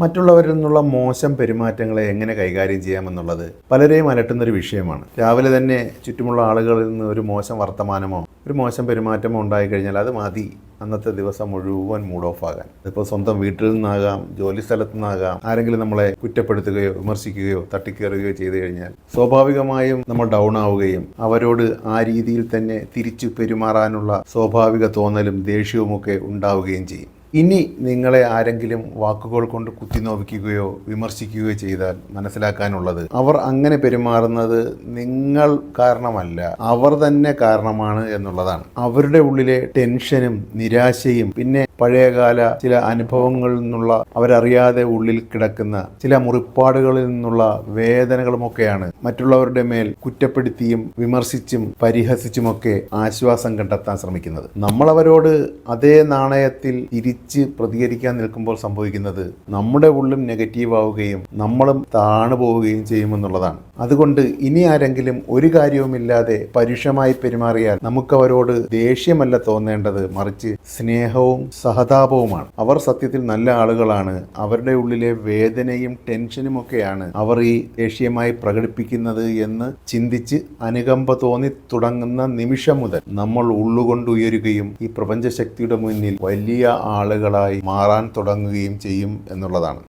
മറ്റുള്ളവരിൽ നിന്നുള്ള മോശം പെരുമാറ്റങ്ങളെ എങ്ങനെ കൈകാര്യം ചെയ്യാമെന്നുള്ളത് പലരെയും അലട്ടുന്നൊരു വിഷയമാണ്. രാവിലെ തന്നെ ചുറ്റുമുള്ള ആളുകളിൽ നിന്ന് ഒരു മോശം വർത്തമാനമോ ഒരു മോശം പെരുമാറ്റമോ ഉണ്ടായിക്കഴിഞ്ഞാൽ അത് മതി അന്നത്തെ ദിവസം മുഴുവൻ മൂഡ് ഓഫ് ആകാൻ. ഇതിപ്പോൾ സ്വന്തം വീട്ടിൽ നിന്നാകാം, ജോലി സ്ഥലത്തു നിന്നാകാം. ആരെങ്കിലും നമ്മളെ കുറ്റപ്പെടുത്തുകയോ വിമർശിക്കുകയോ തട്ടിക്കയറുകയോ ചെയ്തു കഴിഞ്ഞാൽ സ്വാഭാവികമായും നമ്മൾ ഡൗൺ ആവുകയും അവരോട് ആ രീതിയിൽ തന്നെ തിരിച്ചു പെരുമാറാനുള്ള സ്വാഭാവിക തോന്നലും ദേഷ്യവുമൊക്കെ ഉണ്ടാവുകയും ചെയ്യും. ഇനി നിങ്ങളെ ആരെങ്കിലും വാക്കുകൾ കൊണ്ട് കുത്തിനോവിക്കുകയോ വിമർശിക്കുകയോ ചെയ്താൽ മനസ്സിലാക്കാനുള്ളത്, അവർ അങ്ങനെ പെരുമാറുന്നത് നിങ്ങൾ കാരണമല്ല, അവർ തന്നെ കാരണമാണ് എന്നുള്ളതാണ്. അവരുടെ ഉള്ളിലെ ടെൻഷനും നിരാശയും പിന്നെ പഴയകാല ചില അനുഭവങ്ങളിൽ നിന്നുള്ള അവരറിയാതെ ഉള്ളിൽ കിടക്കുന്ന ചില മുറിപ്പാടുകളിൽ നിന്നുള്ള വേദനകളുമൊക്കെയാണ് മറ്റുള്ളവരുടെ മേൽ കുറ്റപ്പെടുത്തിയും വിമർശിച്ചും പരിഹസിച്ചുമൊക്കെ ആശ്വാസം കണ്ടെത്താൻ ശ്രമിക്കുന്നത്. നമ്മൾ അവരോട് അതേ നാണയത്തിൽ തിരിച്ച് പ്രതികരിക്കാൻ നിൽക്കുമ്പോൾ സംഭവിക്കുന്നത് നമ്മുടെ ഉള്ളും നെഗറ്റീവ് ആവുകയും നമ്മളും താണു പോവുകയും ചെയ്യുമെന്നുള്ളതാണ്. അതുകൊണ്ട് ഇനി ആരെങ്കിലും ഒരു കാര്യവുമില്ലാതെ പരുഷമായി പെരുമാറിയാൽ നമുക്കവരോട് ദേഷ്യമല്ല തോന്നേണ്ടത്, മറിച്ച് സ്നേഹവും സഹതാപവുമാണ്. അവർ സത്യത്തിൽ നല്ല ആളുകളാണ്. അവരുടെ ഉള്ളിലെ വേദനയും ടെൻഷനുമൊക്കെയാണ് അവർ ഈ ദേഷ്യമായി പ്രകടിപ്പിക്കുന്നത് എന്ന് ചിന്തിച്ച് അനുകമ്പ തോന്നി തുടങ്ങുന്ന നിമിഷം മുതൽ നമ്മൾ ഉള്ളുകൊണ്ട് ഉയരുകയും ഈ പ്രപഞ്ചശക്തിയുടെ മുന്നിൽ വലിയ ആളുകളായി മാറാൻ തുടങ്ങുകയും ചെയ്യും എന്നുള്ളതാണ്.